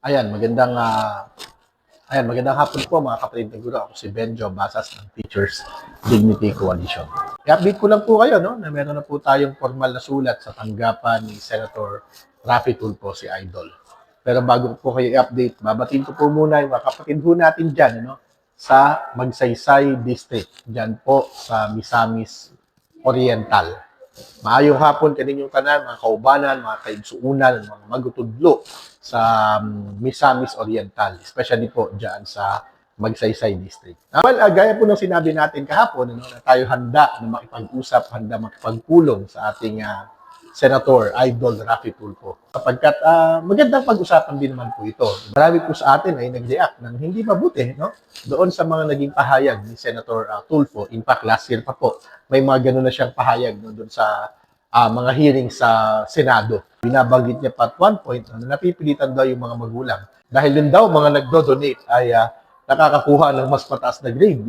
Magandang hapon po mga kapatid ng guro. Ako si Benjo Basas ng Teachers Dignity Coalition. I-update ko lang po kayo na meron na po tayong formal na sulat sa tanggapan ni Senator Raffy Tulfo, si Idol. Pero bago po kayo i-update, babatiin ko po muna yung mga kapatid ho natin dyan sa Magsaysay District, dyan po sa Misamis Oriental. Maayong hapon kaninyong tanan, mga kaubanan, mga kaigsuunan, mga magutudlo sa Misamis Oriental, especially po dyan sa Magsaysay District. Gaya po ng sinabi natin kahapon, na tayo handa na makipag-usap, handa makipagpulong sa ating Senator Idol Raffy Tulfo. Sapagkat magandang pag-usapan din naman po ito. Marami po sa atin ay nag-react ng hindi mabuti doon sa mga naging pahayag ni Senator Tulfo. In fact, last year pa po, may mga ganun na siyang pahayag doon sa mga hearing sa Senado. Binabanggit niya pa at one point na napipilitan daw yung mga magulang. Dahil din daw mga nagdo-donate ay nakakakuha ng mas mataas na grade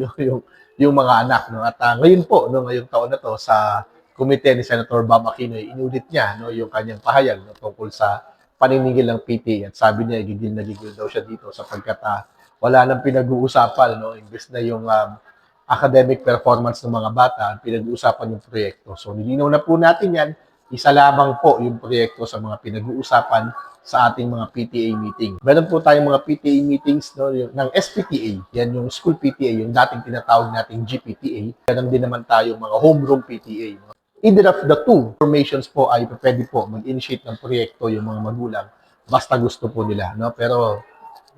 yung mga anak. At ngayon po, ngayong taon na to sa komite ni Senator Bob Aquino, inulit niya yung kanyang pahayag tungkol sa paniningil ng PTA. At sabi niya, gigil na gigil daw siya dito sapagkat wala nang pinag-uusapan. Imbes na yung academic performance ng mga bata, pinag-uusapan yung proyekto. So, nilinaw na po natin yan. Isa lamang po yung proyekto sa mga pinag-uusapan sa ating mga PTA meeting. Meron po tayong mga PTA meetings ng SPTA. Yan yung school PTA, yung dating tinatawag nating GPTA. Meron din naman tayong mga homeroom PTA. Either of the two formations po ay pwede po mag-initiate ng proyekto yung mga magulang basta gusto po nila. Pero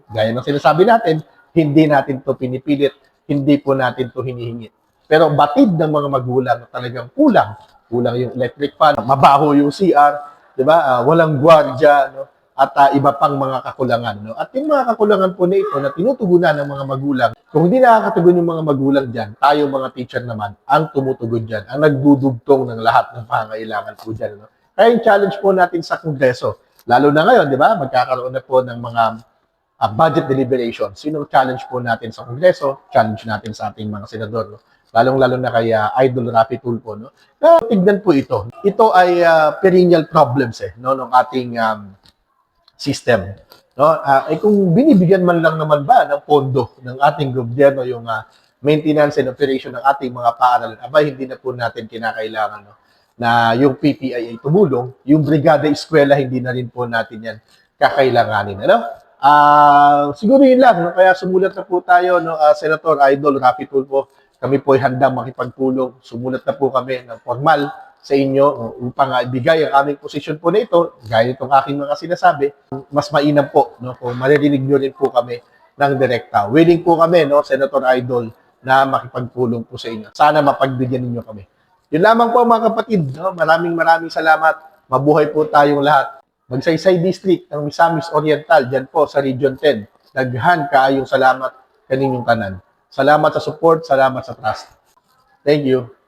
gaya ng sinasabi natin, hindi natin to pinipilit, hindi po natin to hinihingi. Pero batid ng mga magulang na talagang kulang yung electric fan, mabaho yung CR, di ba? Walang gwardiya, at iba pang mga kakulangan. At yung mga kakulangan po na ito na tinutugunan ng mga magulang, kung hindi nakakatugon yung mga magulang dyan, tayo mga teacher naman, ang tumutugon dyan, ang nagdudugtong ng lahat ng pangailangan po dyan. Kaya yung challenge po natin sa Kongreso, lalo na ngayon, di ba? Magkakaroon na po ng mga budget deliberation. Sino challenge po natin sa Kongreso? Challenge natin sa ating mga senador. Lalong-lalo na kay Idol Raffy Tulfo. Tignan po ito. Ito ay perennial problems ng ating system. Kung binibigyan man lang naman ba ng pondo ng ating gobyerno yung maintenance and operation ng ating mga paaralan, hindi na po natin kinakailangan na yung PTI ay tumulong, yung brigada eskwela hindi na rin po natin yan kakailanganin. Siguro yun lang, kaya sumulat na po tayo, Senator Idol Raffy Tulfo, kami po ay handang makipagtulong. Sumulat na po kami ng formal sa inyo upang ibigay ang aming posisyon po na ito, gaya itong aking mga sinasabi, mas mainam po kung maririnig nyo rin po kami ng direkta. Willing po kami, Senator Idol, na makipagtulong po sa inyo. Sana mapagbigyan ninyo kami. Yun lamang po mga kapatid. Maraming salamat. Mabuhay po tayong lahat. Magsaysay District ng Misamis Oriental, dyan po sa Region 10. Daghan kaayong salamat kaninyong tanan. Salamat sa support, salamat sa trust. Thank you.